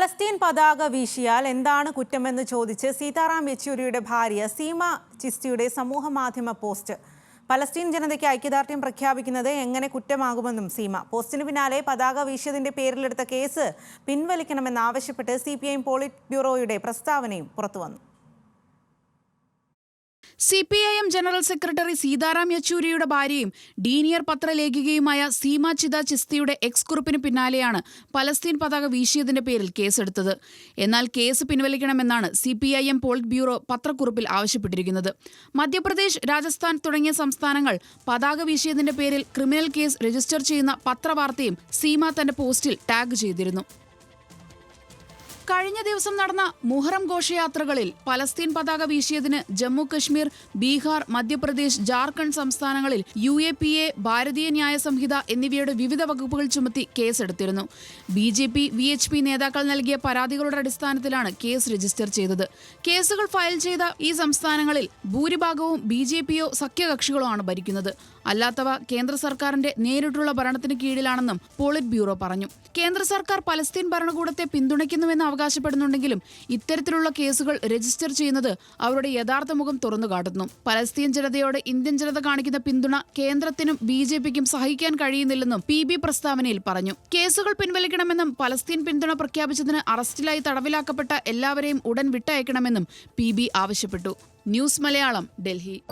Palestine പതാക വീശിയാൽ എന്താണ് കുറ്റമെന്ന് ചോദിച്ച് സീതാറാം യെച്ചൂരിയുടെ ഭാര്യ സീമ ചിസ്തിയുടെ സമൂഹമാധ്യമ പോസ്റ്റ്. പലസ്തീൻ ജനതയ്ക്ക് ഐക്യദാർഢ്യം പ്രഖ്യാപിക്കുന്നത് എങ്ങനെ കുറ്റമാകുമെന്നും സീമ. പോസ്റ്റിന് പിന്നാലെ പതാക വീശിയതിന്റെ പേരിലെടുത്ത കേസ് പിൻവലിക്കണമെന്നാവശ്യപ്പെട്ട് CPIM പോളിറ്റ് ബ്യൂറോയുടെ പ്രസ്താവനയും പുറത്തുവന്നു. CPIM ജനറൽ സെക്രട്ടറി സീതാറാം യെച്ചൂരിയുടെ ഭാര്യയും ഡീനിയർ പത്രലേഖികയുമായ സീമ ചിസ്തിയുടെ കുറിപ്പിന് പിന്നാലെയാണ് പലസ്തീൻ പതാക വീശിയതിന്റെ പേരിൽ കേസെടുത്തത്. എന്നാൽ കേസ് പിൻവലിക്കണമെന്നാണ് CPIM പോളിറ്റ് ബ്യൂറോ പത്രക്കുറിപ്പിൽ ആവശ്യപ്പെട്ടിരിക്കുന്നത്. മധ്യപ്രദേശ്, രാജസ്ഥാൻ തുടങ്ങിയ സംസ്ഥാനങ്ങൾ പതാക വീശിയതിന്റെ പേരിൽ ക്രിമിനൽ കേസ് രജിസ്റ്റർ ചെയ്യുന്ന പത്രവാർത്തയും സീമ തന്റെ പോസ്റ്റിൽ ടാഗ് ചെയ്തിരുന്നു. കഴിഞ്ഞ ദിവസം നടന്ന മുഹറം ഘോഷയാത്രകളിൽ പലസ്തീൻ പതാക വീശിയതിന് ജമ്മു കശ്മീർ, ബീഹാർ, മധ്യപ്രദേശ്, ജാർഖണ്ഡ് സംസ്ഥാനങ്ങളിൽ UAPA, ഭാരതീയ ന്യായ സംഹിത എന്നിവയുടെ വിവിധ വകുപ്പുകൾ ചുമത്തി കേസെടുത്തിരുന്നു. BJP, VHP നേതാക്കൾ നൽകിയ പരാതികളുടെ അടിസ്ഥാനത്തിലാണ് കേസ് രജിസ്റ്റർ ചെയ്തത്. കേസുകൾ ഫയൽ ചെയ്ത ഈ സംസ്ഥാനങ്ങളിൽ ഭൂരിഭാഗവും BJPയോ സഖ്യകക്ഷികളോ ആണ് ഭരിക്കുന്നത്. അല്ലാത്തവ കേന്ദ്ര സർക്കാരിന്റെ നേരിട്ടുള്ള ഭരണത്തിന് കീഴിലാണെന്നും പോളിറ്റ് ബ്യൂറോ പറഞ്ഞു. കേന്ദ്ര സർക്കാർ പലസ്തീൻ ഭരണകൂടത്തെ പിന്തുണയ്ക്കുന്നുവെന്ന് അവകാശപ്പെടുന്നുണ്ടെങ്കിലും ഇത്തരത്തിലുള്ള കേസുകൾ രജിസ്റ്റർ ചെയ്യുന്നത് അവരുടെ യഥാർത്ഥ മുഖം തുറന്നു കാട്ടുന്നു. പലസ്തീൻ ജനതയോട് ഇന്ത്യൻ ജനത കാണിക്കുന്ന പിന്തുണ കേന്ദ്രത്തിനും BJPക്കും സഹിക്കാൻ കഴിയുന്നില്ലെന്നും PB പ്രസ്താവനയിൽ പറഞ്ഞു. കേസുകൾ പിൻവലിക്കണമെന്നും പലസ്തീൻ പിന്തുണ പ്രഖ്യാപിച്ചതിന് അറസ്റ്റിലായി തടവിലാക്കപ്പെട്ട എല്ലാവരെയും ഉടൻ വിട്ടയക്കണമെന്നും PB ആവശ്യപ്പെട്ടു. ന്യൂസ് മലയാളം, ഡൽഹി.